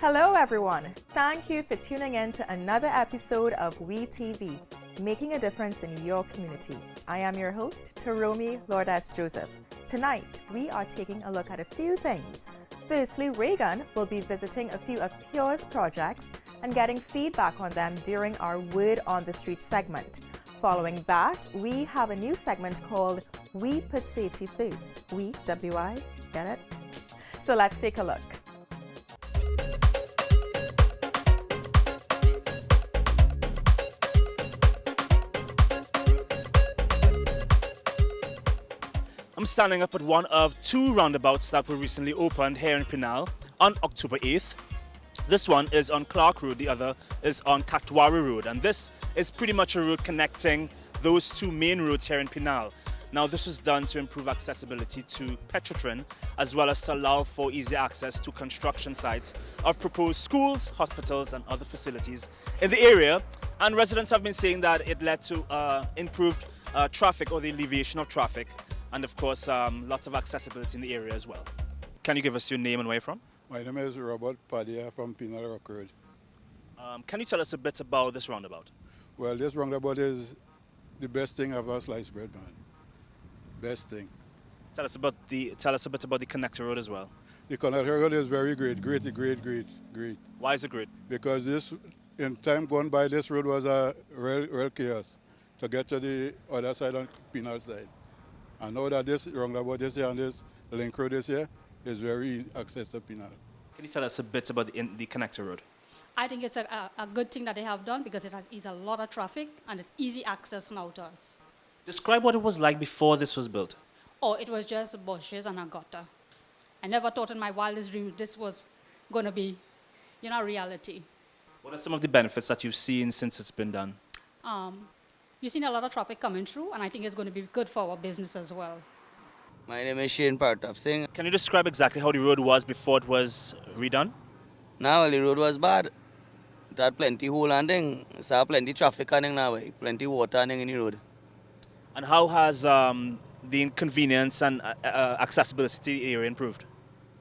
Hello everyone. Thank you for tuning in to another episode of We TV, making a difference in your community. I am your host, Taromi Lourdes Joseph. Tonight, we are taking a look at a few things. Firstly, Reagan will be visiting a few of Pure's projects and getting feedback on them during our Word on the Street segment. Following that, we have a new segment called We Put Safety First. We, W-I, get it? So let's take a look. I'm standing up at one of two roundabouts that were recently opened here in Pinal on October 8th. This one is on Clark Road, the other is on Katwari Road, and this is pretty much a road connecting those two main roads here in Pinal. Now, this was done to improve accessibility to Petrotrin, as well as to allow for easy access to construction sites of proposed schools, hospitals, and other facilities in the area. And residents have been saying that it led to improved traffic, or the alleviation of traffic, and of course, lots of accessibility in the area as well. Can you give us your name and where you're from? My name is Robert Padilla from Pinal Rock Road. Can you tell us a bit about this roundabout? Well, this roundabout is the best thing ever sliced bread, man. Best thing. Tell us a bit about the connector road as well. The connector road is very great. Why is it great? Because this, in time gone by, this road was a real chaos to get to the other side on Pinal side. I know that this roundabout is here and this link road is here is very easy access to Pinal. Can you tell us a bit about the connector road? I think it's a good thing that they have done because it has eased a lot of traffic and it's easy access now to us. Describe what it was like before this was built. Oh, it was just bushes and a gutter. I never thought in my wildest dream this was going to be, reality. What are some of the benefits that you've seen since it's been done? You've seen a lot of traffic coming through, and I think it's going to be good for our business as well. My name is Shane Partop Singh. Can you describe exactly how the road was before it was redone? Now the road was bad. It had plenty hole and thing. Saw plenty traffic running now, plenty water running in the road. And how has the inconvenience and accessibility to the area improved?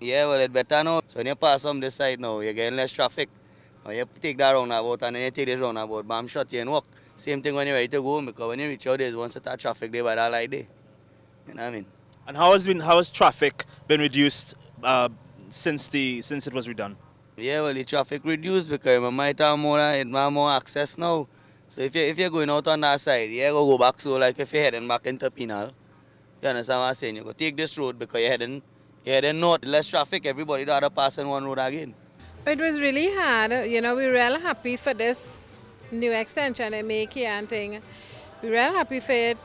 Yeah, well, it's better now. So when you pass from this side now, you're getting less traffic. Now you take that roundabout and then you take this roundabout, bam, shut you and walk. Same thing when you're ready to go home, because when you reach out there, once it's traffic there by that light there. You know what I mean? And how has traffic been reduced since it was redone? Yeah, well, the traffic reduced because it might have more access now. So if you're going out on that side, you go back. So like if you're heading back into Pinal, you understand what I'm saying? You go take this road because you're heading north. Less traffic, everybody rather pass on one road again. It was really hard. We're real happy for this new extension they make here and thing. We're real happy for it.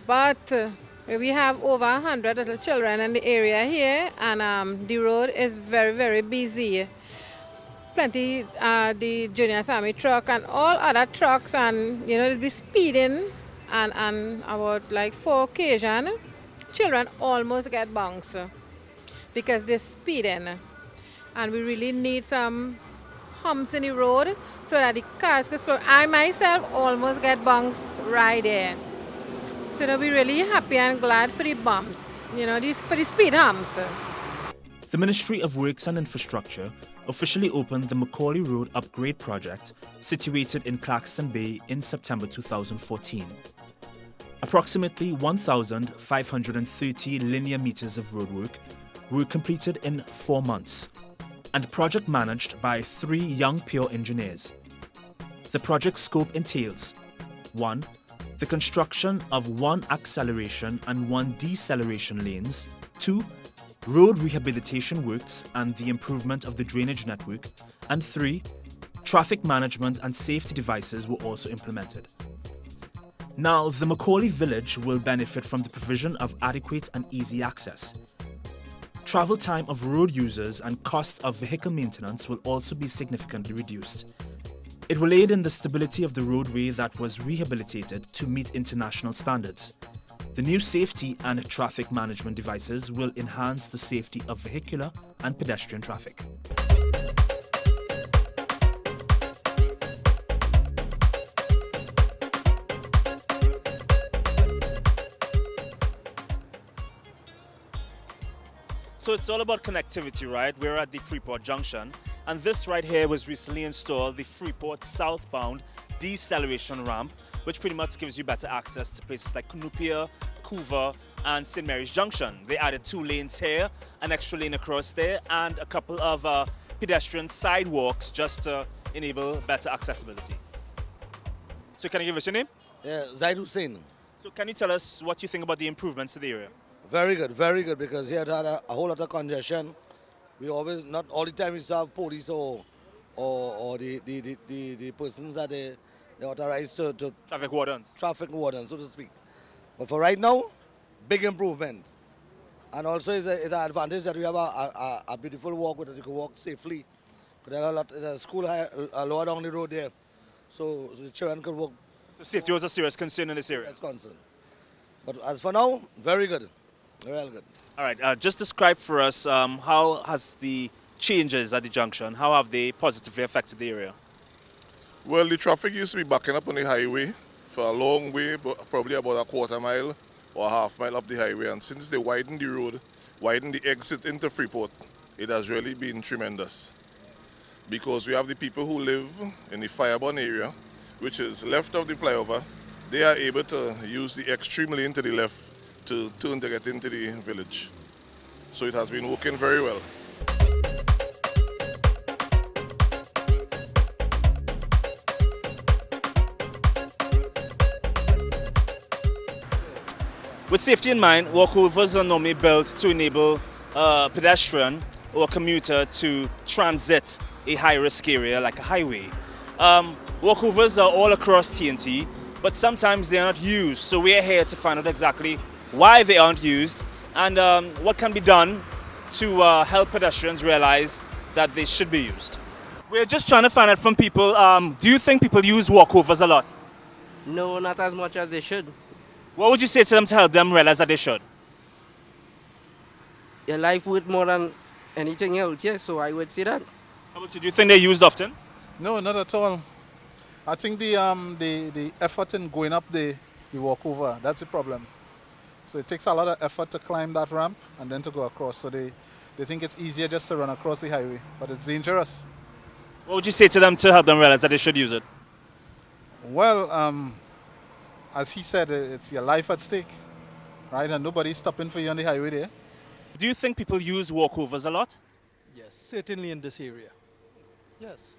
But we have over 100 little children in the area here, and the road is very, very busy. Plenty the Junior Army truck and all other trucks, and they'll be speeding, and about like 4 occasions, children almost get bounced because they're speeding. And we really need some humps in the road so that the cars can slow. I myself almost get bounced right there. So we're really happy and glad for the bumps, for the speed humps. The Ministry of Works and Infrastructure officially opened the Macaulay Road Upgrade Project, situated in Claxton Bay in September 2014. Approximately 1,530 linear meters of roadwork were completed in 4 months, and project managed by 3 young Pure engineers. The project scope entails 1. The construction of 1 acceleration and 1 deceleration lanes, 2. Road rehabilitation works and the improvement of the drainage network, and 3. Traffic management and safety devices were also implemented. Now, the Macaulay village will benefit from the provision of adequate and easy access. Travel time of road users and costs of vehicle maintenance will also be significantly reduced. It will aid in the stability of the roadway that was rehabilitated to meet international standards. The new safety and traffic management devices will enhance the safety of vehicular and pedestrian traffic. So it's all about connectivity, right? We're at the Freeport Junction, And this right here was recently installed, the Freeport southbound deceleration ramp, which pretty much gives you better access to places like Cunupia, Couva, and St. Mary's Junction. They added 2 lanes here, an extra lane across there, and a couple of pedestrian sidewalks just to enable better accessibility. So can you give us your name? Yeah, Zaid Hussein. So can you tell us what you think about the improvements to the area? Very good, because here had a whole lot of congestion. We always, not all the time we used to have police or the persons that they authorized to Traffic wardens. so to speak. But for right now, big improvement. And also it's an advantage that we have a beautiful walk where you can walk safely. There's a school lower down the road there, so the children could walk. So safety was a serious concern in this area? That's concern. But as for now, very good, very good. All right, just describe for us how has the changes at the junction, how have they positively affected the area? Well, the traffic used to be backing up on the highway for a long way, probably about a quarter mile or a half mile up the highway. And since they widened the road, widened the exit into Freeport, it has really been tremendous. Because we have the people who live in the Fireburn area, which is left of the flyover, they are able to use the extreme lane to the left to turn to get into the village. So it has been working very well. With safety in mind, walkovers are normally built to enable a pedestrian or a commuter to transit a high-risk area like a highway. Walkovers are all across TNT, but sometimes they are not used. So we're here to find out exactly why they aren't used and what can be done to help pedestrians realize that they should be used. We're just trying to find out from people, do you think people use walkovers a lot? No, not as much as they should. What would you say to them to help them realize that they should? Your life worth more than anything else, yes, so I would say that. How about you? Do you think they're used often? No, not at all. I think the effort in going up the walkover, that's the problem. So it takes a lot of effort to climb that ramp and then to go across. So they think it's easier just to run across the highway, but it's dangerous. What would you say to them to help them realize that they should use it? Well, as he said, it's your life at stake, right? And nobody's stopping for you on the highway there. Do you think people use walkovers a lot? Yes, certainly in this area. Yes.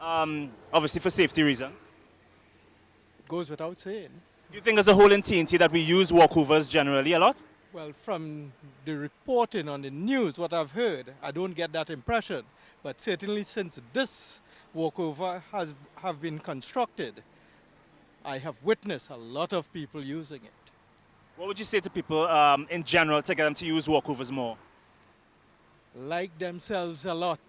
Obviously for safety reasons. It goes without saying. Do you think as a whole in TNT that we use walkovers generally a lot? Well, from the reporting on the news, what I've heard, I don't get that impression. But certainly since this walkover have been constructed, I have witnessed a lot of people using it. What would you say to people in general to get them to use walkovers more? Like themselves a lot.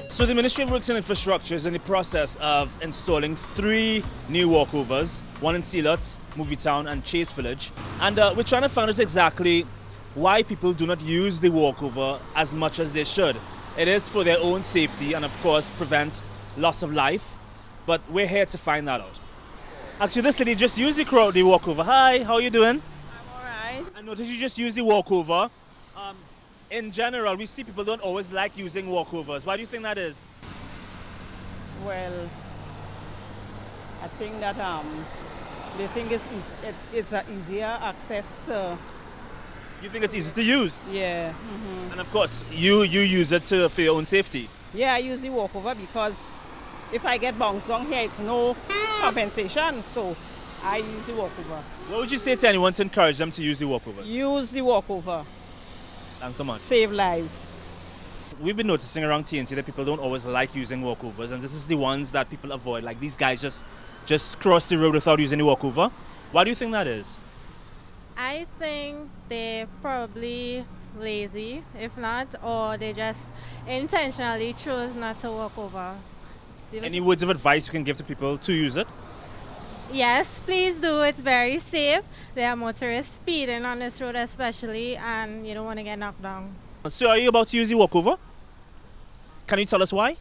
So the Ministry of Works and Infrastructure is in the process of installing 3 new walkovers, one in Sealots, Movietown and Chase Village. And we're trying to find out exactly why people do not use the walkover as much as they should. It is for their own safety and of course prevent loss of life, but we're here to find that out. Actually, this lady just used the walkover. Hi, how are you doing? I'm alright. I noticed you just used the walkover. In general, we see people don't always like using walkovers. Why do you think that is? Well, I think that they think it's an easier access. You think it's easy to use? Yeah. And of course, you use it for your own safety. Yeah, I use the walkover because if I get bounced down here, it's no compensation. So I use the walkover. What would you say to anyone to encourage them to use the walkover? Use the walkover. Thanks so much. Save lives. We've been noticing around TNT that people don't always like using walkovers, and this is the ones that people avoid. Like these guys just cross the road without using the walkover. Why do you think that is? I think they're probably lazy, if not, or they just intentionally choose not to walk over. Any words of advice you can give to people to use it? Yes, please do. It's very safe. There are motorists speeding on this road especially, and you don't want to get knocked down. So are you about to use the walkover? Can you tell us why?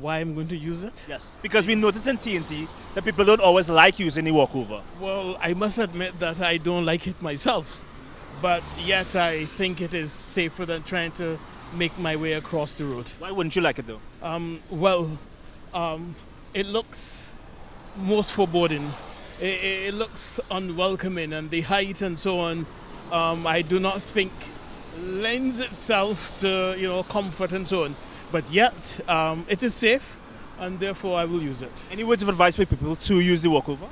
why I'm going to use it? Yes, because we notice in TNT that people don't always like using the walkover. Well, I must admit that I don't like it myself, but yet I think it is safer than trying to make my way across the road. Why wouldn't you like it though? It looks most foreboding. It looks unwelcoming, and the height and so on, I do not think lends itself to comfort and so on. But yet, it is safe, and therefore I will use it. Any words of advice for people to use the walkover?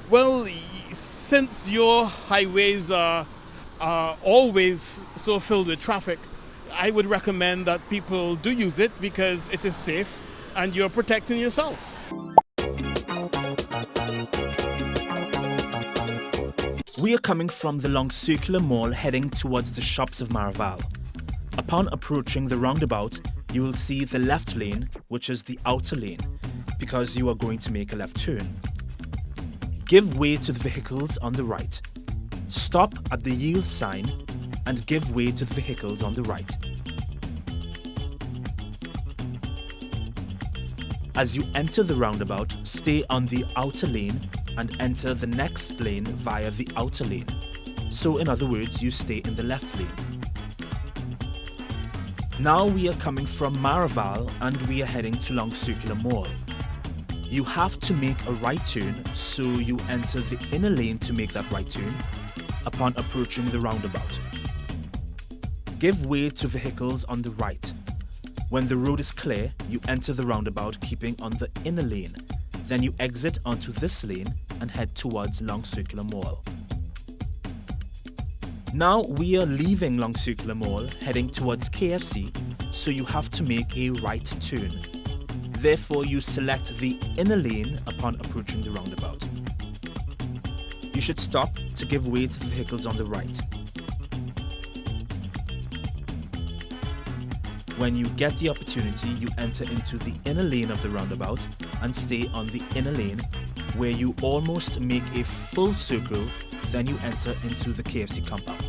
Well, since your highways are always so filled with traffic, I would recommend that people do use it because it is safe and you're protecting yourself. We are coming from the Long Circular Mall heading towards the shops of Maraval. Upon approaching the roundabout, you will see the left lane, which is the outer lane, because you are going to make a left turn. Give way to the vehicles on the right. Stop at the yield sign and give way to the vehicles on the right. As you enter the roundabout, stay on the outer lane and enter the next lane via the outer lane. So in other words, you stay in the left lane. Now we are coming from Maraval and we are heading to Long Circular Mall. You have to make a right turn, so you enter the inner lane to make that right turn upon approaching the roundabout. Give way to vehicles on the right. When the road is clear, you enter the roundabout keeping on the inner lane. Then you exit onto this lane and head towards Long Circular Mall. Now we are leaving Long Circular Mall heading towards KFC, so you have to make a right turn. Therefore, you select the inner lane upon approaching the roundabout. You should stop to give way to the vehicles on the right. When you get the opportunity, you enter into the inner lane of the roundabout and stay on the inner lane, where you almost make a full circle, then you enter into the KFC compound.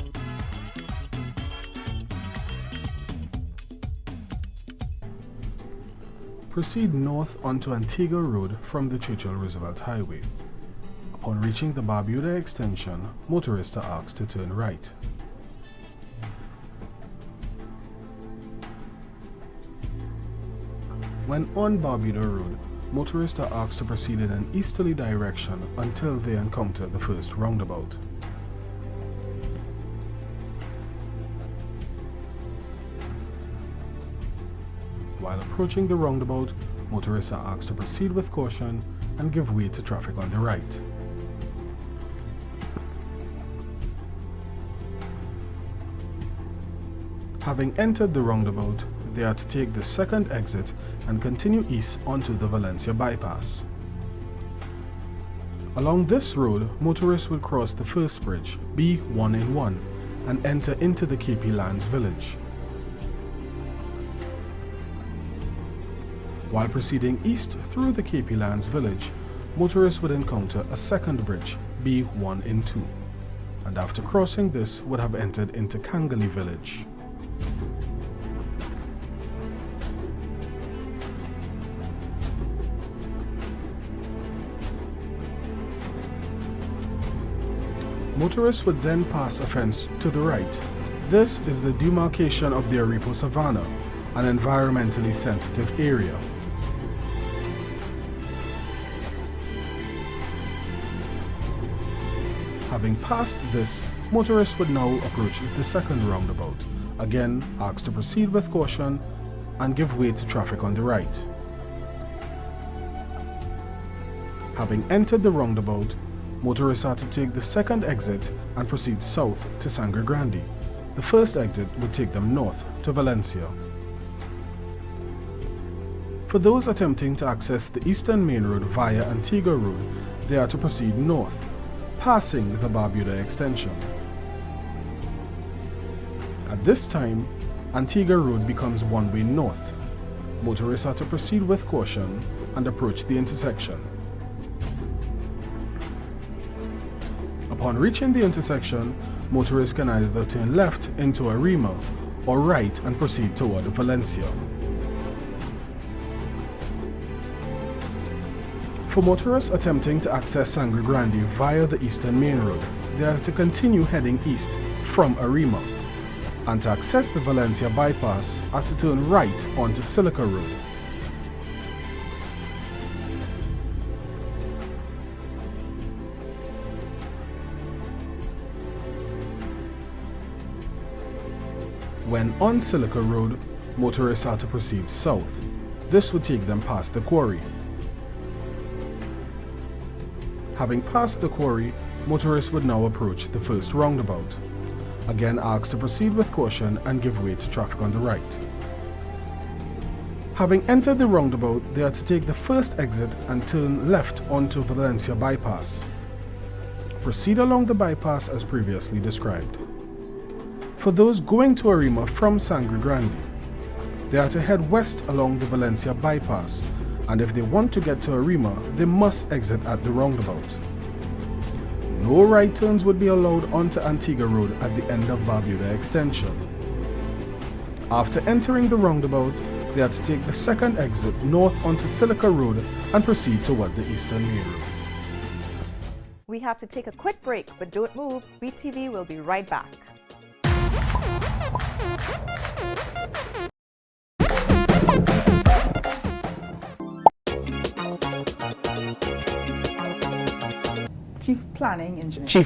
Proceed north onto Antigua Road from the Churchill Roosevelt Highway. Upon reaching the Barbuda extension, motorists are asked to turn right. When on Barbuda Road, motorists are asked to proceed in an easterly direction until they encounter the first roundabout. While approaching the roundabout, motorists are asked to proceed with caution and give way to traffic on the right. Having entered the roundabout, they are to take the second exit and continue east onto the Valencia bypass. Along this road, motorists will cross the first bridge, B1-in-1, and enter into the KP Lands village. While proceeding east through the KP Lands village, motorists would encounter a second bridge, B1-in-2, and after crossing this would have entered into Kangali village. Motorists would then pass a fence to the right. This is the demarcation of the Aripo Savanna, an environmentally sensitive area. Having passed this, motorists would now approach the second roundabout, again asked to proceed with caution and give way to traffic on the right. Having entered the roundabout, motorists are to take the second exit and proceed south to Sangre Grande. The first exit would take them north to Valencia. For those attempting to access the Eastern Main Road via Antigua Road, they are to proceed north, passing the Barbuda extension. At this time, Antigua Road becomes one-way north. Motorists are to proceed with caution and approach the intersection. Upon reaching the intersection, motorists can either turn left into Arima or right and proceed toward Valencia. For motorists attempting to access Sangre Grande via the Eastern Main Road, they are to continue heading east from Arima, and to access the Valencia bypass are to turn right onto Silica Road. When on Silica Road, motorists are to proceed south. This would take them past the quarry. Having passed the quarry, motorists would now approach the first roundabout. Again asked to proceed with caution and give way to traffic on the right. Having entered the roundabout, they are to take the first exit and turn left onto Valencia bypass. Proceed along the bypass as previously described. For those going to Arima from Sangre Grande, they are to head west along the Valencia bypass, and if they want to get to Arima, they must exit at the roundabout. No right turns would be allowed onto Antigua Road at the end of Barbuda Extension. After entering the roundabout, they are to take the second exit north onto Silica Road and proceed toward the Eastern Main Road. We have to take a quick break, but don't move. WeTV will be right back. Chief Planning Engineer.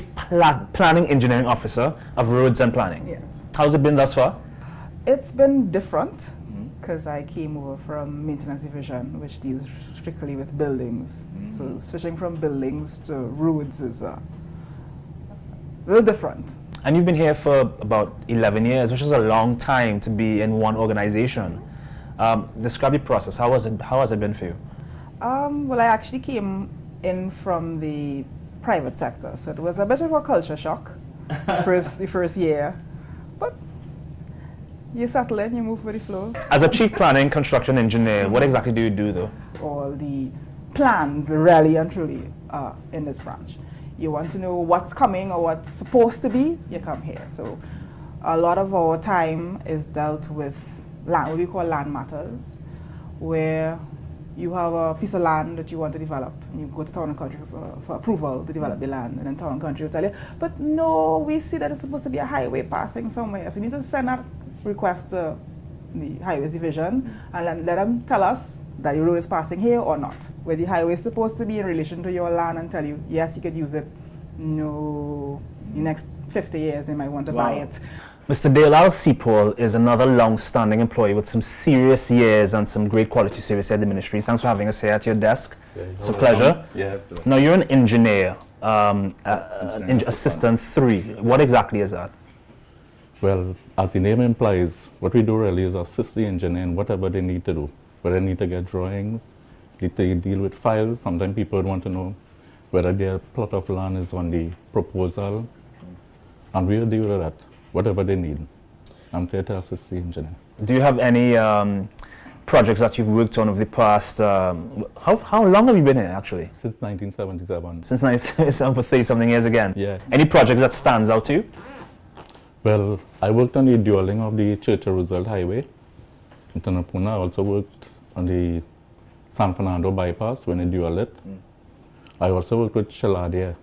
Planning Engineering Officer of Roads and Planning. Yes. How's it been thus far? It's been different because I came over from Maintenance Division, which deals strictly with buildings. So switching from buildings to roads is a little different. And you've been here for about 11 years, which is a long time to be in one organization. Describe the process. How has it been for you? Well, I actually came in from the private sector, so it was a bit of a culture shock the first year. But you settle in, you move with the flow. As a chief planning construction engineer, what exactly do you do though? All the plans really and truly are in this branch. You want to know what's coming or what's supposed to be, you come here. So a lot of our time is dealt with land, what we call land matters, where you have a piece of land that you want to develop, and you go to town and country for approval to develop the land, and then town and country will tell you, but no, we see that it's supposed to be a highway passing somewhere, so you need to send that request to the Highways Division and let them tell us that the road is passing here or not, where the highway is supposed to be in relation to your land and tell you, yes, you could use it, no, the next 50 years they might want to buy it. Mr. Dalal Seapol is another long-standing employee with some serious years and some great quality service at the ministry. Thanks for having us here at your desk. Yeah, it's a pleasure. Yes. Now, you're an engineer, assistant 3. What exactly is that? Well, as the name implies, what we do really is assist the engineer in whatever they need to do. Whether they need to get drawings, need to deal with files. Sometimes people want to know whether their plot of land is on the proposal, and we'll deal with that. Whatever they need. I'm there to assist the engineer. Do you have any projects that you've worked on over the past, how long have you been here actually? Since 1977. Since 1977, for 30-something years again? Yeah. Any projects that stands out to you? Well, I worked on the dualing of the Churchill Roosevelt Highway in Tanapuna. I also worked on the San Fernando bypass when I dual it. I also worked with Sheladia.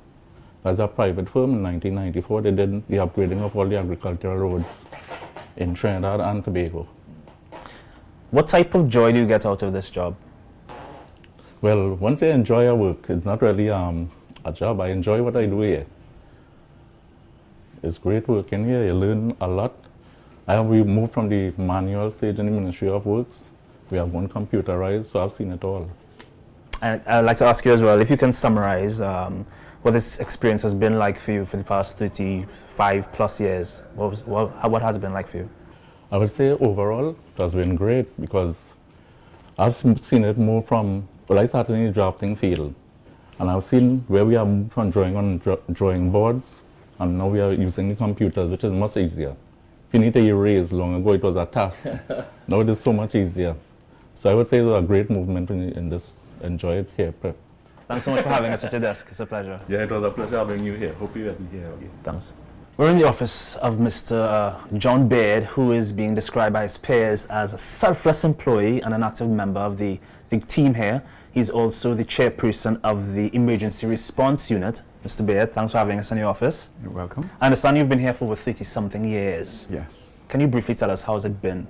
As a private firm in 1994, they did the upgrading of all the agricultural roads in Trinidad and Tobago. What type of joy do you get out of this job? Well, once I enjoy our work, it's not really a job. I enjoy what I do here. It's great working here. You learn a lot. We moved from the manual stage in the Ministry of Works. We have one computerized, so I've seen it all. And I'd like to ask you as well, if you can summarize what this experience has been like for you for the past 35 plus years. What has it been like for you? I would say overall it has been great because I've seen it more from, well, I started in the drafting field, and I've seen where we are moved from drawing on drawing boards, and now we are using the computers, which is much easier. If you need to erase, long ago it was a task. Now it is so much easier. So I would say it was a great movement in this. Enjoy it here. Thanks so much for having us at your desk. It's a pleasure. Yeah, it was a pleasure having you here. Hope you will be here again. Thanks. We're in the office of Mr. John Baird, who is being described by his peers as a selfless employee and an active member of the team here. He's also the chairperson of the Emergency Response Unit. Mr. Baird, thanks for having us in your office. You're welcome. I understand you've been here for over 30-something years. Yes. Can you briefly tell us how's it been?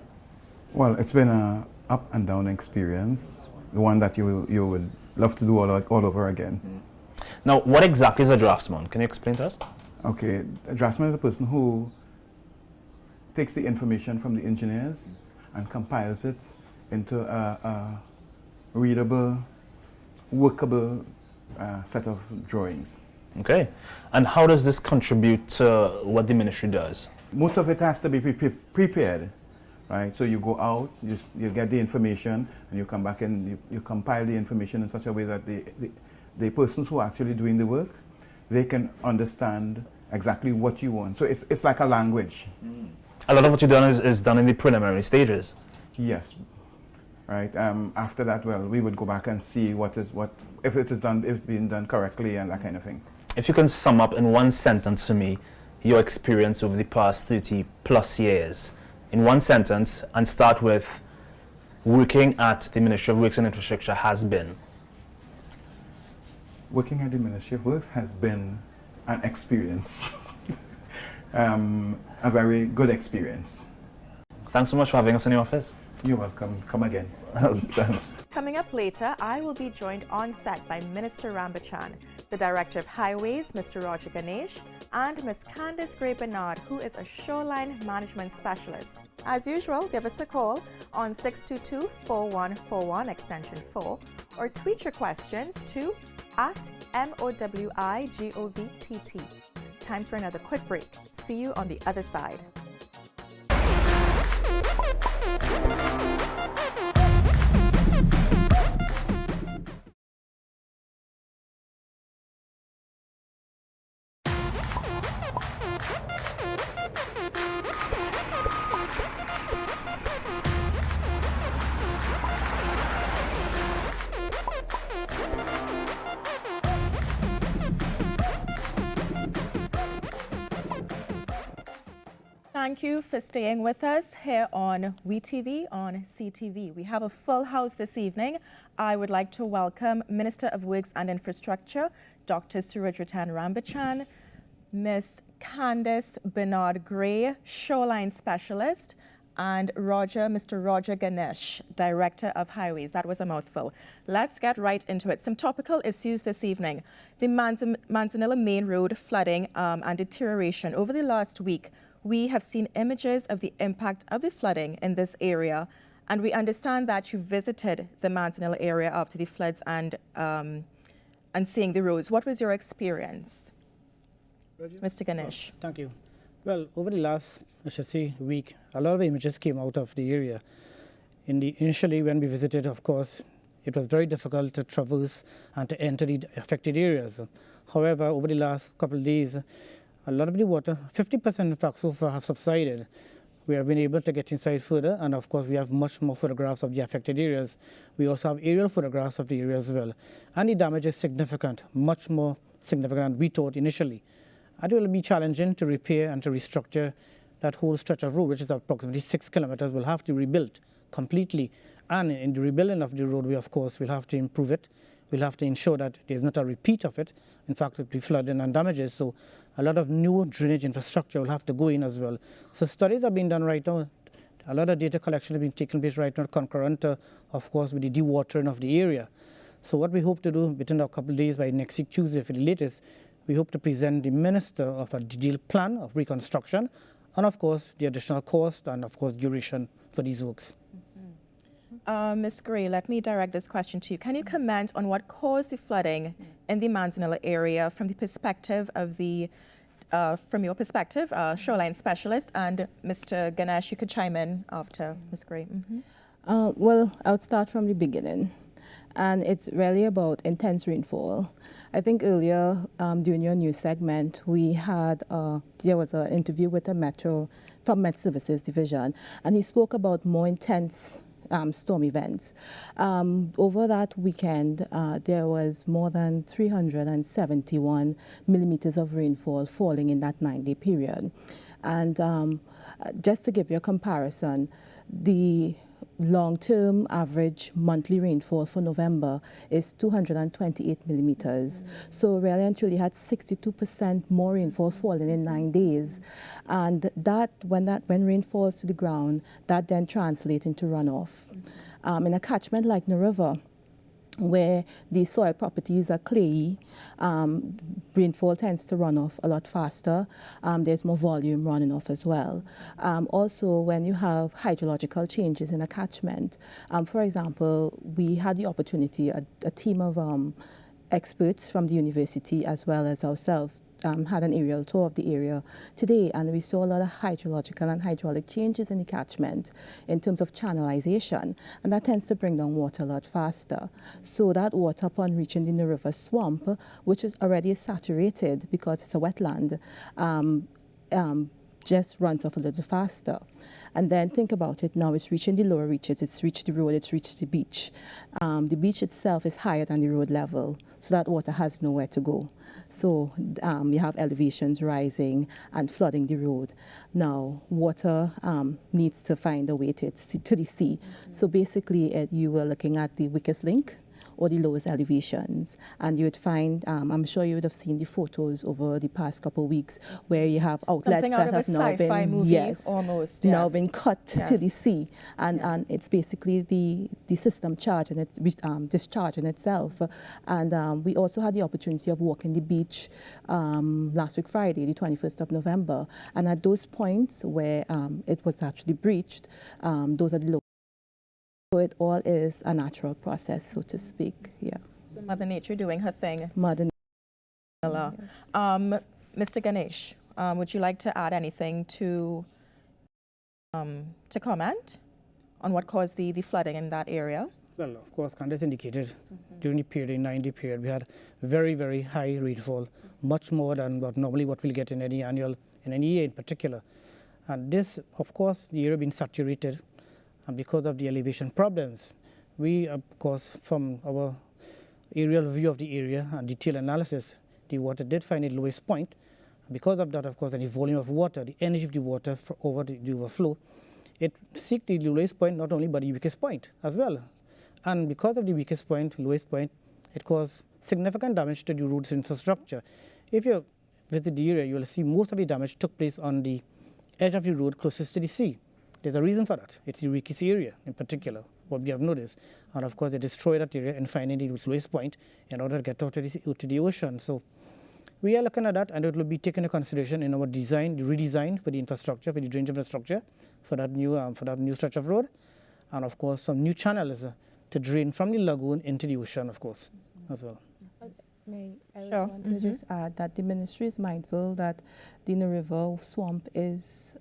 Well, it's been an up and down experience, the one that you would love to do all over again. Now, what exactly is a draftsman? Can you explain to us? Okay, a draftsman is a person who takes the information from the engineers and compiles it into a readable, workable set of drawings. Okay. And how does this contribute to what the ministry does? Most of it has to be prepared, right? So you go out, you get the information, and you come back and you compile the information in such a way that the persons who are actually doing the work, they can understand exactly what you want. So it's like a language. A lot of what you've done is done in the preliminary stages. Yes. Right. After that, well, we would go back and see if it is done, if it's being done correctly and that kind of thing. If you can sum up in one sentence for me your experience over the past 30+ years, in one sentence, and start with working at the Ministry of Works and Infrastructure has been. Working at the Ministry of Works has been an experience, a very good experience. Thanks so much for having us in your office. You're welcome. Come again. Thanks. Coming up later, I will be joined on set by Minister Rambachan, the Director of Highways, Mr. Roger Ganesh, and Ms. Candace Gray Bernard, who is a shoreline management specialist. As usual, give us a call on 622-4141 extension 4 or tweet your questions to @MOWIGOVTT. Time for another quick break. See you on the other side. Thank you for staying with us here on WeTV on CTV. We have a full house this evening. I would like to welcome Minister of Works and Infrastructure, Dr. Suredratan Rambachan, Ms. Candace Bernard Gray, Shoreline Specialist, and Mr. Roger Ganesh, Director of Highways. That was a mouthful. Let's get right into it. Some topical issues this evening. The Manzanilla Main Road flooding and deterioration. Over the last week, we have seen images of the impact of the flooding in this area, and we understand that you visited the Manzanilla area after the floods and seeing the roads. What was your experience, Mr. Ganesh? Thank you. Well, over the last, week, a lot of images came out of the area. Initially, when we visited, of course, it was very difficult to traverse and to enter the affected areas. However, over the last couple of days, a lot of the water, 50% in fact so far, have subsided. We have been able to get inside further, and of course we have much more photographs of the affected areas. We also have aerial photographs of the area as well. And the damage is significant, much more significant than we thought initially. And it will be challenging to repair and to restructure that whole stretch of road, which is approximately 6 kilometers, will have to be rebuilt completely. And in the rebuilding of the roadway, of course, we'll have to improve it. We'll have to ensure that there's not a repeat of it. In fact, it will be flooding and damages. So a lot of new drainage infrastructure will have to go in as well. So studies are being done right now. A lot of data collection has been taking place right now, concurrent, of course, with the dewatering of the area. So what we hope to do within a couple of days, by next week Tuesday for the latest, we hope to present the Minister of a detailed plan of reconstruction and, of course, the additional cost and, of course, duration for these works. Ms. Gray, let me direct this question to you. Can you comment on what caused the flooding in the Manzanilla area from the perspective of from your perspective, shoreline specialist, and Mr. Ganesh, you could chime in after Ms. Gray. Well, I would start from the beginning, and it's really about intense rainfall. I think earlier during your news segment, we had there was an interview with a from Met Services Division, and he spoke about more intense storm events. Over that weekend, there was more than 371 millimeters of rainfall falling in that 9-day period. And just to give you a comparison, the long-term average monthly rainfall for November is 228 millimeters. So really and truly had 62% more rainfall falling in 9 days. And when rain falls to the ground, that then translates into runoff. In a catchment like the river, where the soil properties are clayey, rainfall tends to run off a lot faster. There's more volume running off as well. Also, when you have hydrological changes in a catchment, for example, we had the opportunity, a team of experts from the university as well as ourselves had an aerial tour of the area today, and we saw a lot of hydrological and hydraulic changes in the catchment in terms of channelization, and that tends to bring down water a lot faster. So that water, upon reaching the River swamp, which is already saturated because it's a wetland, just runs off a little faster. And then think about it now, it's reaching the lower reaches, it's reached the road, it's reached the beach. The beach itself is higher than the road level, so that water has nowhere to go. So you have elevations rising and flooding the road. Now, water needs to find a way to the sea. So basically, you were looking at the weakest link, or the lowest elevations. And you would find, I'm sure you would have seen the photos over the past couple of weeks where you have outlets that have now been, now been cut to the sea. And it's basically the system charging it, discharging itself. And we also had the opportunity of walking the beach last week Friday, the 21st of November. And at those points where it was actually breached, those are the low. So it all is a natural process, so to speak. Yeah. So Mother Nature doing her thing. Mother Nature. Mr. Ganesh, would you like to add anything to comment on what caused the flooding in that area? Well, of course, Candace indicated during the period, the 9-day period, we had very, very high rainfall, much more than what we'll get in any annual, in any year in particular. And this, of course, the area being saturated. And because of the elevation problems, we, of course, from our aerial view of the area and detailed analysis, the water did find its lowest point. Because of that, of course, and the volume of water, the energy of the water over the overflow, it seeks the lowest point not only but the weakest point as well. And because of the weakest point, lowest point, it caused significant damage to the road's infrastructure. If you visit the area, you will see most of the damage took place on the edge of the road closest to the sea. There's a reason for that. It's the weakest area in particular, what we have noticed. And of course, they destroyed that area and finding the lowest point in order to get out to the ocean. So we are looking at that, and it will be taken into consideration in our design, the redesign for the infrastructure, for the drainage infrastructure, for that new stretch of road. And of course, some new channels to drain from the lagoon into the ocean, of course, as well. I want to just add that the ministry is mindful that the River swamp is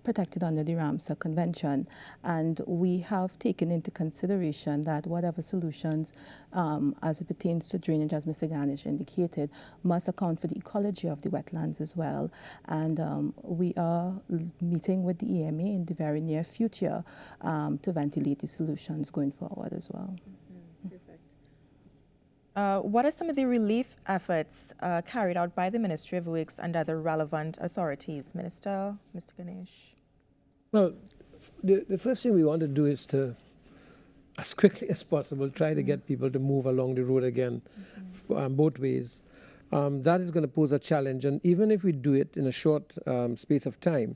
protected under the Ramsar Convention, and we have taken into consideration that whatever solutions as it pertains to drainage, as Mr. Ganesh indicated, must account for the ecology of the wetlands as well. And we are meeting with the EMA in the very near future to ventilate the solutions going forward as well. What are some of the relief efforts carried out by the Ministry of Works and other relevant authorities? Mr. Ganesh. Well, the first thing we want to do is to, as quickly as possible, try to get people to move along the road again, both ways. That is going to pose a challenge, and even if we do it in a short space of time,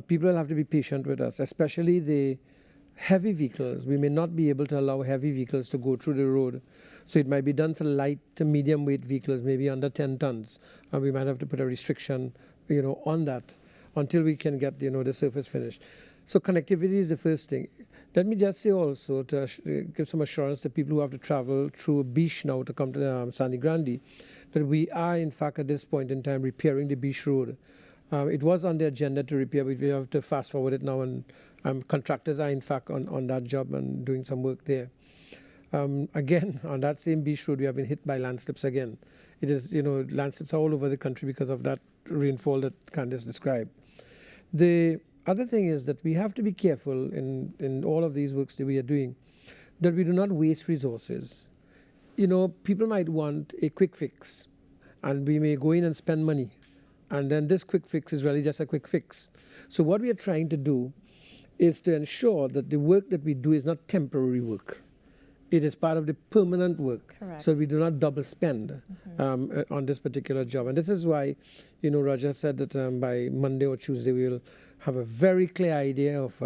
people will have to be patient with us, especially the heavy vehicles. We may not be able to allow heavy vehicles to go through the road. So it might be done for light to medium weight vehicles, maybe under 10 tons. And we might have to put a restriction, on that until we can get, the surface finished. So connectivity is the first thing. Let me just say also to give some assurance to people who have to travel through Beach now to come to Sangre Grande, that we are in fact at this point in time repairing the Beach Road. It was on the agenda to repair, but we have to fast forward it now, and contractors are in fact on that job and doing some work there. Again, on that same Beach Road, we have been hit by landslips again. It is, landslips are all over the country because of that rainfall that Candace described. The other thing is that we have to be careful in all of these works that we are doing, that we do not waste resources. People might want a quick fix, and we may go in and spend money, and then this quick fix is really just a quick fix. So what we are trying to do is to ensure that the work that we do is not temporary work. It is part of the permanent work. Correct. So we do not double spend on this particular job. And this is why, Roger said that by Monday or Tuesday we'll have a very clear idea of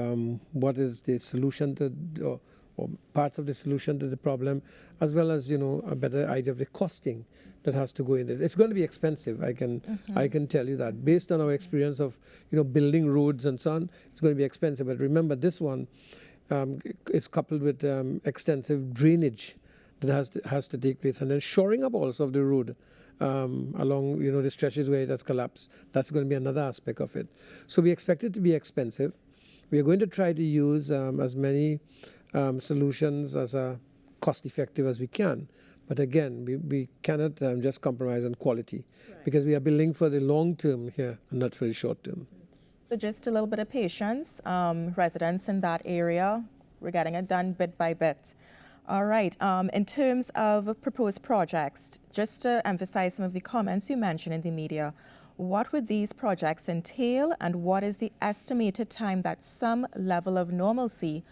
what is the solution to, or parts of the solution to the problem, as well as, a better idea of the costing that has to go in this. It's going to be expensive, I can tell you that. Based on our experience of, building roads and so on, it's going to be expensive. But remember, this one, it's coupled with extensive drainage that has to take place, and then shoring up also of the road along the stretches where it has collapsed. That's going to be another aspect of it. So we expect it to be expensive. We are going to try to use as many solutions as cost effective as we can. But again, we cannot just compromise on quality, because we are building for the long term here and not for the short term. So just a little bit of patience. Residents in that area, we're getting it done bit by bit. All right. In terms of proposed projects, just to emphasize some of the comments you mentioned in the media, what would these projects entail, and what is the estimated time that some level of normalcy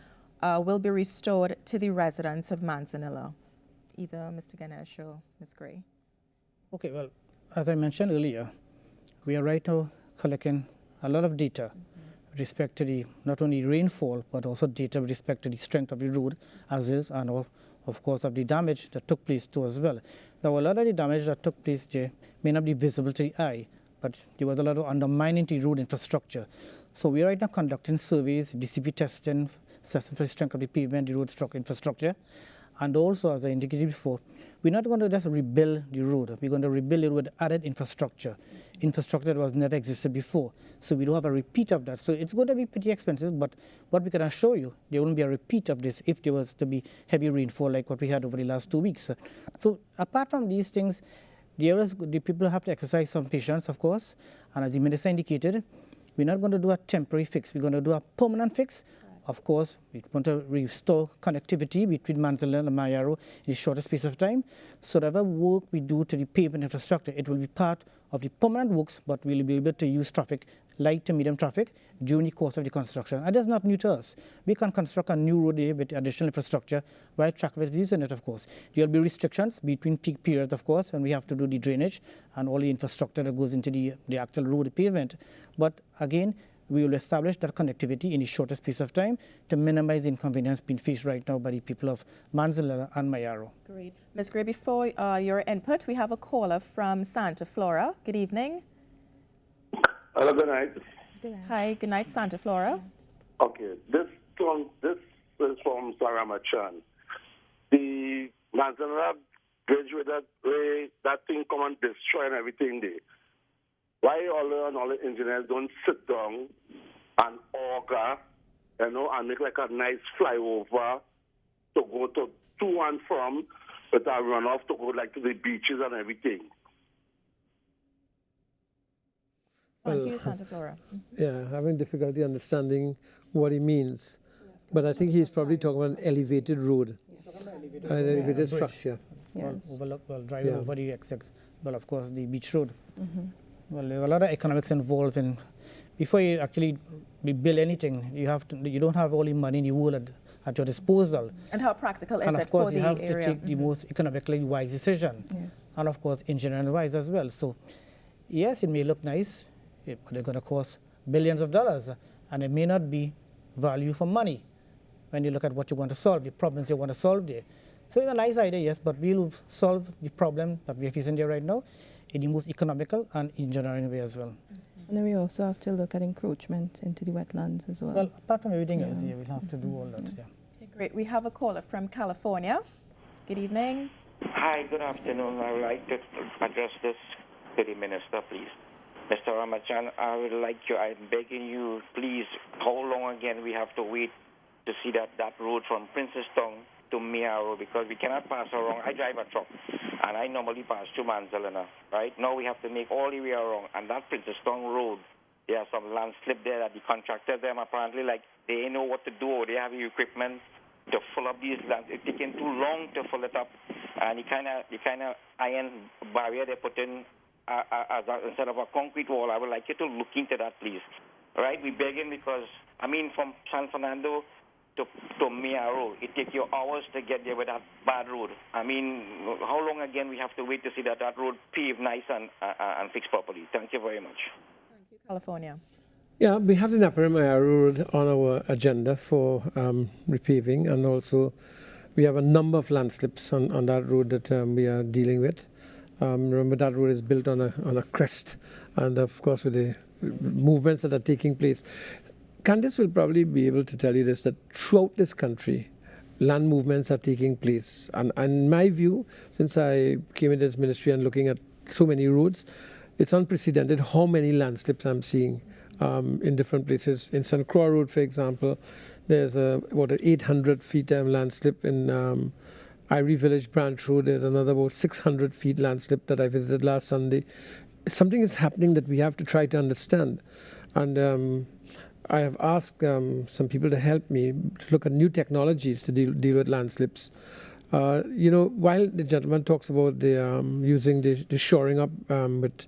will be restored to the residents of Manzanilla? Either Mr. Ganesh or Ms. Gray. Okay, well, as I mentioned earlier, we are right now collecting a lot of data with respect to the not only rainfall, but also data with respect to the strength of the road as is, and of course of the damage that took place too as well. Now, a lot of the damage that took place there may not be visible to the eye, but there was a lot of undermining to the road infrastructure. So we are right now conducting surveys, DCP testing, assessing for the strength of the pavement, the road infrastructure. And also, as I indicated before, we're not going to just rebuild the road. We're going to rebuild it with added infrastructure that was never existed before. So we don't have a repeat of that. So it's going to be pretty expensive, but what we can assure you, there won't be a repeat of this if there was to be heavy rainfall like what we had over the last 2 weeks. So apart from these things, the people have to exercise some patience, of course. And as the minister indicated, we're not going to do a temporary fix. We're going to do a permanent fix. Of course, we want to restore connectivity between Manzanilla and Mayaro in the shortest space of time. So whatever work we do to the pavement infrastructure, it will be part of the permanent works, but we'll be able to use traffic, light to medium traffic, during the course of the construction. And that's not new to us. We can construct a new road there with additional infrastructure while traffic is using it, of course. There will be restrictions between peak periods, of course, when we have to do the drainage and all the infrastructure that goes into the actual road pavement. But again, we will establish that connectivity in the shortest space of time to minimize the inconvenience being faced right now by the people of Manzanilla and Mayaro. Great. Ms. Gray, before your input, we have a caller from Santa Flora. Good evening. Hello, good night. Hi, good night, Santa Flora. Okay, this is from Sarah Machan. The Manzanilla bridge with that thing come and destroy and everything there. Why all the engineers don't sit down and auger, and make like a nice flyover to go to and from, with a runoff to go like to the beaches and everything? Thank you, Santa Flora. Yeah, having difficulty understanding what he means. But I think he's probably talking about an elevated road, an elevated structure. Driving over the exit, well, of course, the beach road. Well, there are a lot of economics involved in. Before you actually build anything, you don't have all the money in the world at your disposal. And how practical is and it for the area? And of course, you have to take the most economically wise decision. Yes. And of course, engineering wise as well. So, yes, it may look nice, but it's going to cost billions of dollars, and it may not be value for money when you look at what you want to solve, the problems you want to solve there. So it's a nice idea, yes, but we'll solve the problem that we're facing there right now in the most economical and engineering way as well. And then we also have to look at encroachment into the wetlands as well. Well, apart from everything else, we'll have to do all that. Yeah. Okay, great. We have a caller from California. Good evening. Hi, good afternoon. I would like to address this to the minister, please. Mr. Ramachan, I would like you, I'm begging you, please, how long again we have to wait to see that road from Princestown to Mayaro, because we cannot pass around. I drive a truck, and I normally pass through Manzanilla, right? Now we have to make all the way around, and that Princestown road, there are some landslip there that the contractors, them apparently, like, they know what to do, or they have the equipment to fill up these lands. It's taking too long to fill it up, and the kind of iron barrier they put in instead of a concrete wall. I would like you to look into that, please. All right, we're begging because I mean, from San Fernando to Mayaro, it takes you hours to get there with that bad road. I mean, how long again we have to wait to see that road paved nice and fixed properly? Thank you very much. California. Yeah, we have the Naparimaya Road on our agenda for repaving, and also we have a number of landslips on that road that we are dealing with. Remember, that road is built on a crest, and of course with the movements that are taking place. Candice will probably be able to tell you this, that throughout this country, land movements are taking place. And in my view, since I came into this ministry and looking at so many roads, it's unprecedented how many landslips I'm seeing in different places. In St. Croix Road, for example, there's about an 800 feet landslip. In Irie Village Branch Road, there's another about 600 feet landslip that I visited last Sunday. Something is happening that we have to try to understand. And I have asked some people to help me to look at new technologies to deal with landslips. While the gentleman talks about the using the shoring up with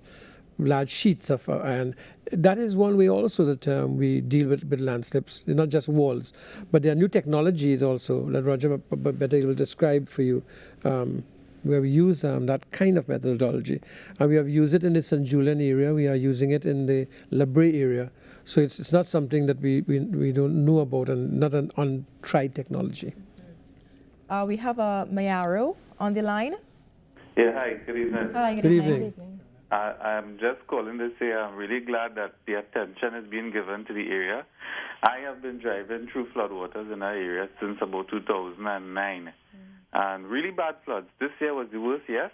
large sheets of iron, that is one way also that we deal with landslips. They're not just walls, but there are new technologies also that Roger better will describe for you, where we use that kind of methodology. And we have used it in the St. Julian area. We are using it in the La Brea area. So it's not something that we don't know about, and not an untried technology. We have a Mayaro on the line. Yeah, hi, good evening. Hi, good evening. I'm just calling to say I'm really glad that the attention is being given to the area. I have been driving through floodwaters in that area since about 2009. And really bad floods. This year was the worst, yes,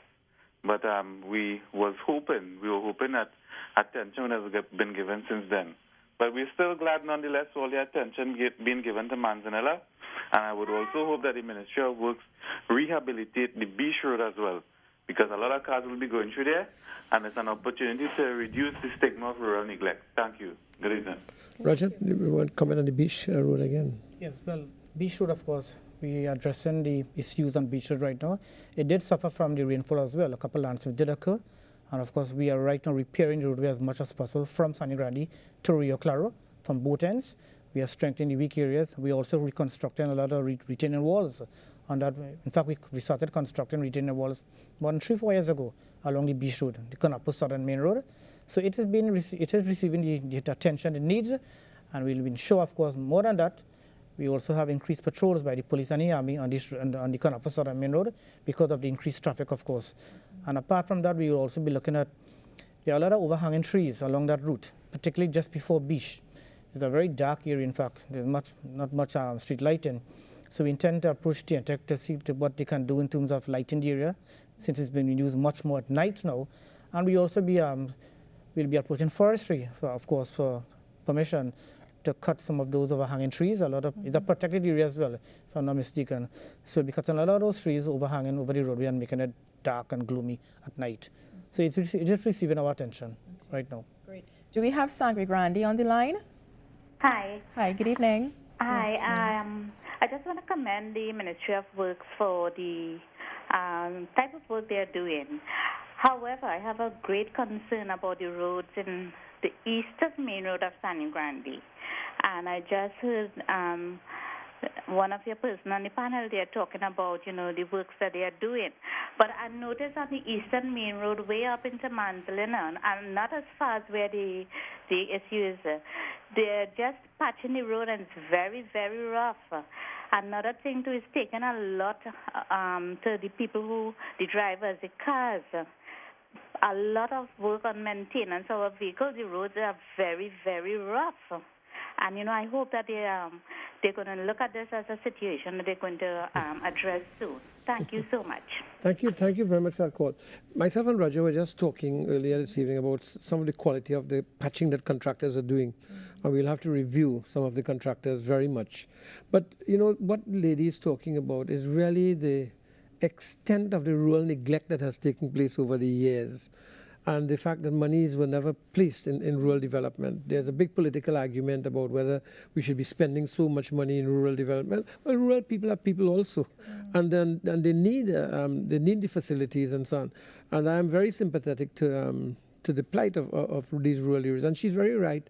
but we were hoping that attention would have been given since then. But we're still glad, nonetheless, for all the attention being given to Manzanilla. And I would also hope that the Ministry of Works rehabilitate the beach road as well, because a lot of cars will be going through there, and it's an opportunity to reduce the stigma of rural neglect. Thank you. Good evening. Roger, you want to comment on the beach road again? Yes, well, beach road, of course, we are addressing the issues on beach road right now. It did suffer from the rainfall as well. A couple landslips did occur. And of course, we are right now repairing the roadway as much as possible from San Grande to Rio Claro, from both ends. We are strengthening the weak areas. We are also reconstructing a lot of retaining walls. On that, in fact, we started constructing retaining walls more than 3-4 years ago along the beach road, the Kanapo Southern Main Road. So it is receiving the attention it needs, and we'll ensure, of course, more than that. We also have increased patrols by the police and the army on the Kanapo Southern Main Road because of the increased traffic, of course. And apart from that, we will also be looking at, there are a lot of overhanging trees along that route, particularly just before beach. It's a very dark area, in fact. There's not much street lighting. So we intend to approach TNTEC to see what they can do in terms of lighting the area, since it's been used much more at night now. And we also will be approaching forestry, of course, for permission to cut some of those overhanging trees. It's a protected area as well, if I'm not mistaken. So we'll be cutting a lot of those trees overhanging over the roadway and making it dark and gloomy at night. So it's just receiving our attention right now. Great. Do we have Sangre Grande on the line? Hi. Hi, good evening. Hi. I just want to commend the Ministry of Works for the type of work they are doing. However, I have a great concern about the roads in the eastern main road of San Grande. And I just heard one of your person on the panel, they are talking about, the works that they are doing. But I noticed on the eastern main road, way up into Manzanilla, and not as far as where the issue is, they're just patching the road, and it's very, very rough. Another thing, too, is taking a lot to the people the drivers, the cars. A lot of work on maintenance of our vehicles. The roads are very, very rough. And, I hope that they're going to look at this as a situation that they're going to address soon. Thank you so much. Thank you very much for that call. Myself and Roger were just talking earlier this evening about some of the quality of the patching that contractors are doing. And we'll have to review some of the contractors very much. But, what the lady is talking about is really the extent of the rural neglect that has taken place over the years, and the fact that monies were never placed in rural development. There's a big political argument about whether we should be spending so much money in rural development. Well, rural people are people also, and they need the facilities and so on. And I am very sympathetic to the plight of these rural areas. And she's very right.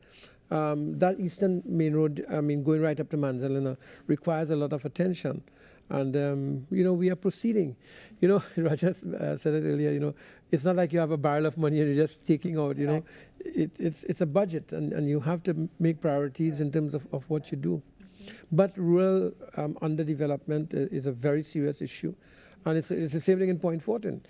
that Eastern Main Road, going right up to Manzanilla, requires a lot of attention. And, we are proceeding. Roger said it earlier, it's not like you have a barrel of money and you're just taking out, it's a budget, and you have to make priorities in terms of what you do. But rural underdevelopment is a very serious issue. And it's the same thing in Point Fortin.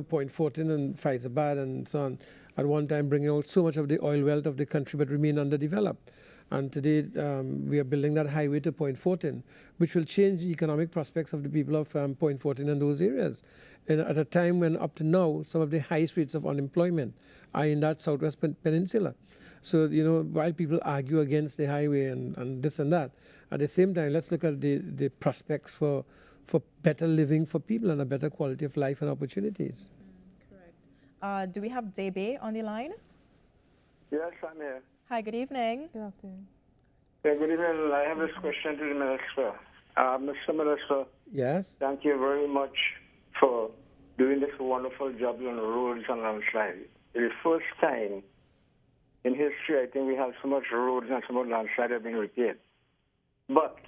Point Fortin and Faizabad and so on, at one time bringing out so much of the oil wealth of the country but remain underdeveloped. And today we are building that highway to Point Fortin, which will change the economic prospects of the people of Point Fortin and those areas. And at a time when up to now, some of the highest rates of unemployment are in that southwest peninsula. So, while people argue against the highway and this and that, at the same time, let's look at the prospects for better living for people and a better quality of life and opportunities. Correct. Do we have Debe on the line? Yes, I'm here. Hi, good evening. Good afternoon. Yeah, good evening. I have this question to the Minister. Mr. Minister. Yes? Thank you very much for doing this wonderful job on the roads and landslide. It is the first time in history, I think, we have so much roads and so much landslide have been repaired. But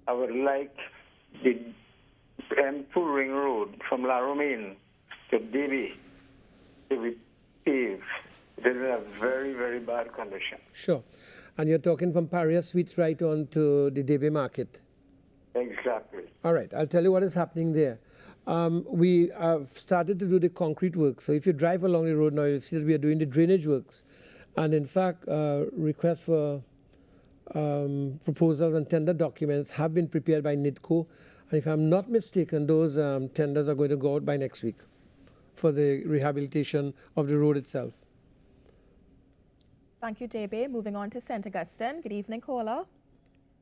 I would like the M2 Ring Road from La Romaine to Debe to be paved. It is in a very, very bad condition. Sure. And you're talking from Paria Suites right on to the Debe Market? Exactly. All right. I'll tell you what is happening there. We have started to do the concrete work. So if you drive along the road now, you'll see that we are doing the drainage works. And in fact, requests for proposals and tender documents have been prepared by NIDCO. And if I'm not mistaken, those tenders are going to go out by next week for the rehabilitation of the road itself. Thank you, Debe. Moving on to St. Augustine. Good evening, caller.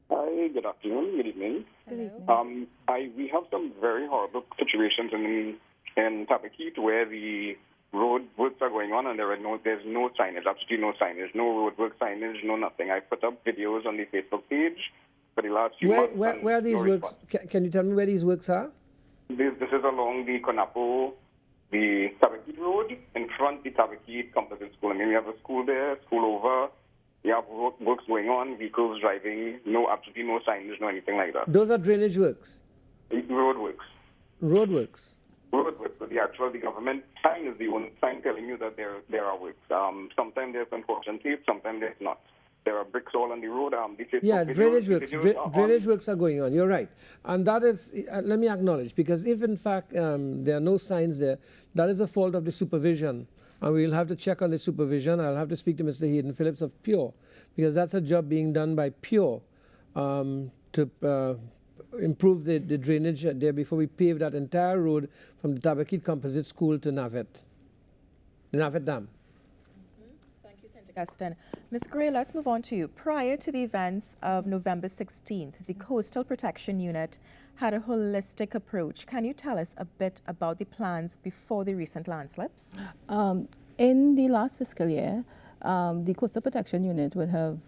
Hi, good afternoon, good evening. We have some very horrible situations in Tabaquite where the road works are going on and there's no signage, absolutely no signage, no road work signage, no nothing. I put up videos on the Facebook page for the last few months. Where are these works? Can you tell me where these works are? This is along the Conapo, the Tabaquite Road, in front of the Tabaquite Composite School. We have a school there, school over. We have works going on, vehicles driving, absolutely no signage, no anything like that. Those are drainage works? Road works. Road works? Road works. So the government sign is the only sign telling you that there are works. Sometimes there's construction tape, sometimes there's not. There are bricks all on the road. Drainage works. Drainage works are going on. You're right. And that is, let me acknowledge, because if in fact there are no signs there, that is a fault of the supervision. And we'll have to check on the supervision. I'll have to speak to Mr. Hayden Phillips of Pure, because that's a job being done by Pure to improve the drainage there before we pave that entire road from the Tabaquite Composite School to Navet, the Navet Dam. Thank you, St. Augustine. Ms. Gray, let's move on to you. Prior to the events of November 16th, the Coastal Protection Unit had a holistic approach. Can you tell us a bit about the plans before the recent landslips? In the last fiscal year, the Coastal Protection Unit would have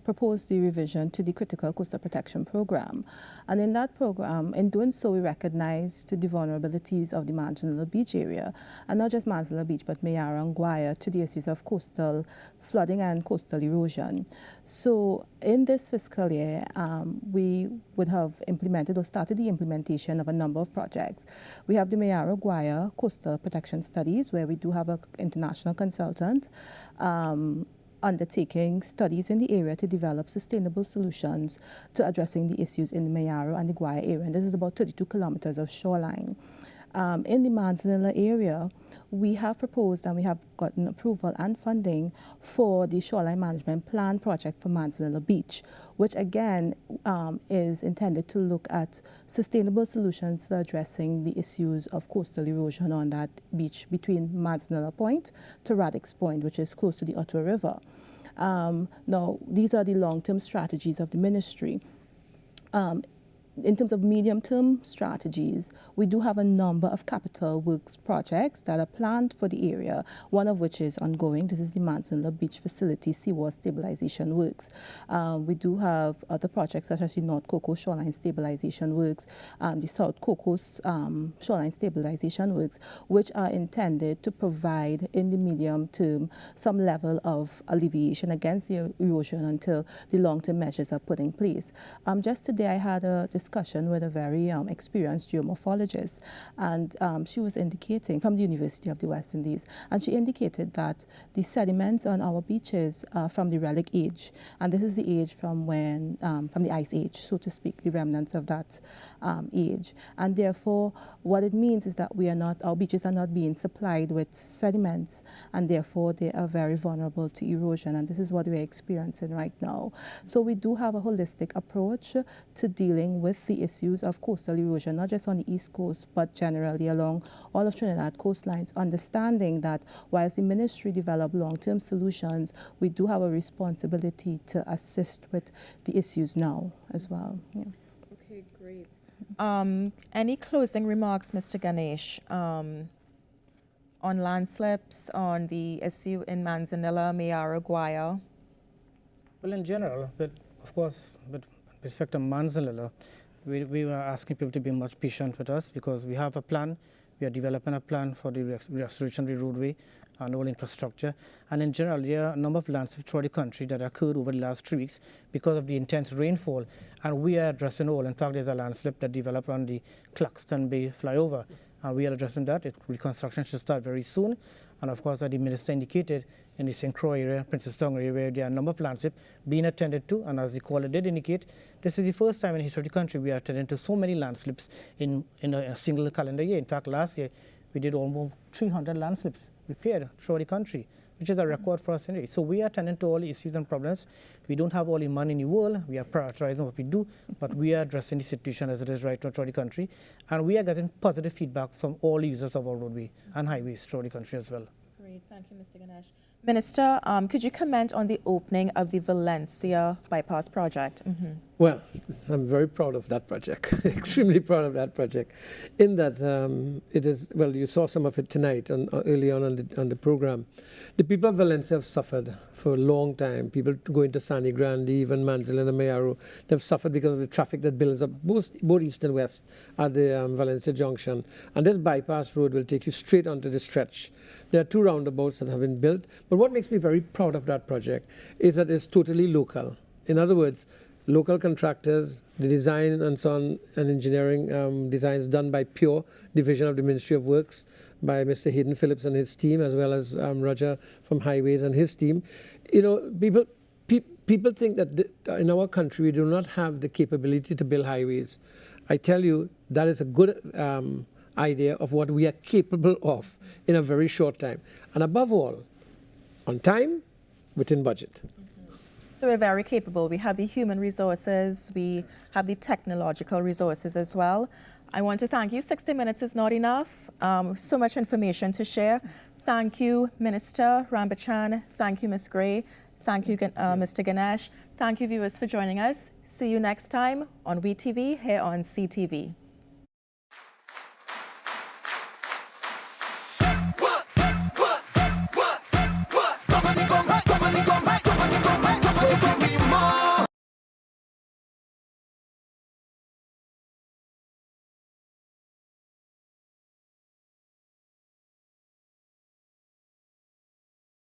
proposed the revision to the Critical Coastal Protection Program. And in that program, in doing so, we recognized the vulnerabilities of the Manzanilla Beach area, and not just Manzanilla Beach, but Mayara and Guaya, to the issues of coastal flooding and coastal erosion. So in this fiscal year, we would have implemented or started the implementation of a number of projects. We have the Mayara Guaya Coastal Protection Studies, where we do have an international consultant undertaking studies in the area to develop sustainable solutions to addressing the issues in the Mayaro and the Guaya area. And this is about 32 kilometers of shoreline. In the Manzanilla area, we have proposed and we have gotten approval and funding for the Shoreline Management Plan project for Manzanilla Beach, which again is intended to look at sustainable solutions to addressing the issues of coastal erosion on that beach between Manzanilla Point to Radix Point, which is close to the Ottawa River. Now, these are the long-term strategies of the ministry. in terms of medium-term strategies, we do have a number of capital works projects that are planned for the area, one of which is ongoing. This is the Manzanilla Beach Facility Seawall Stabilization Works. We do have other projects such as the North Coco Shoreline Stabilization Works, the South Coco Shoreline Stabilization Works, which are intended to provide in the medium term some level of alleviation against the erosion until the long-term measures are put in place. Just today I had a discussion with a very experienced geomorphologist, and she was indicating, from the University of the West Indies, and she indicated that the sediments on our beaches are from the relic age, and this is the age from when, from the ice age, so to speak, the remnants of that age. And therefore, what it means is that our beaches are not being supplied with sediments, and therefore they are very vulnerable to erosion, and this is what we're experiencing right now. So we do have a holistic approach to dealing with the issues of coastal erosion, not just on the East Coast, but generally along all of Trinidad coastlines, understanding that whilst the ministry develop long-term solutions, we do have a responsibility to assist with the issues now as well. Yeah. Okay, great. Any closing remarks, Mr. Ganesh, on landslips, on the issue in Manzanilla, Mayaro, Guaya? Well, in general, but of course, with respect to Manzanilla, we were asking people to be much patient with us because we have a plan. We are developing a plan for the restoration of the roadway and all infrastructure. And in general, there are a number of landslips throughout the country that occurred over the last 3 weeks because of the intense rainfall. And we are addressing all. In fact, there's a landslip that developed on the Claxton Bay flyover. And we are addressing that. Reconstruction should start very soon. And of course, as the minister indicated, in the St. Croix area, Princess Tongue area, where there are a number of landslips being attended to. And as the caller did indicate, this is the first time in the history of the country we are attending to so many landslips in a single calendar year. In fact, last year, we did almost 300 landslips repaired throughout the country, which is a record for us anyway. So we are attending to all the issues and problems. We don't have all the money in the world. We are prioritizing what we do, but we are addressing the situation as it is right now throughout the country. And we are getting positive feedback from all users of our roadway and highways throughout the country as well. Great, thank you, Mr. Ganesh. Minister, could you comment on the opening of the Valencia bypass project? Mm-hmm. Well, I'm very proud of that project, extremely proud of that project, in that it is, well, you saw some of it tonight, early on the program. The people of Valencia have suffered for a long time. People going to Sani Grande, even Manzanilla and Mayaro, they've suffered because of the traffic that builds up both east and west at the Valencia junction. And this bypass road will take you straight onto the stretch. There are 2 roundabouts that have been built, but what makes me very proud of that project is that it's totally local. In other words, local contractors, the design and so on, and engineering designs done by Pure, division of the Ministry of Works, by Mr. Hayden Phillips and his team, as well as Roger from Highways and his team. You know, people think that in our country we do not have the capability to build highways. I tell you, that is a good idea of what we are capable of in a very short time. And above all, on time, within budget. So we're very capable. We have the human resources, we have the technological resources as well. I want to thank you. 60 minutes is not enough. So much information to share. Thank you, Minister Rambachan. Thank you, Ms. Gray. Thank you, Mr. Ganesh. Thank you, viewers, for joining us. See you next time on WeTV here on CTV.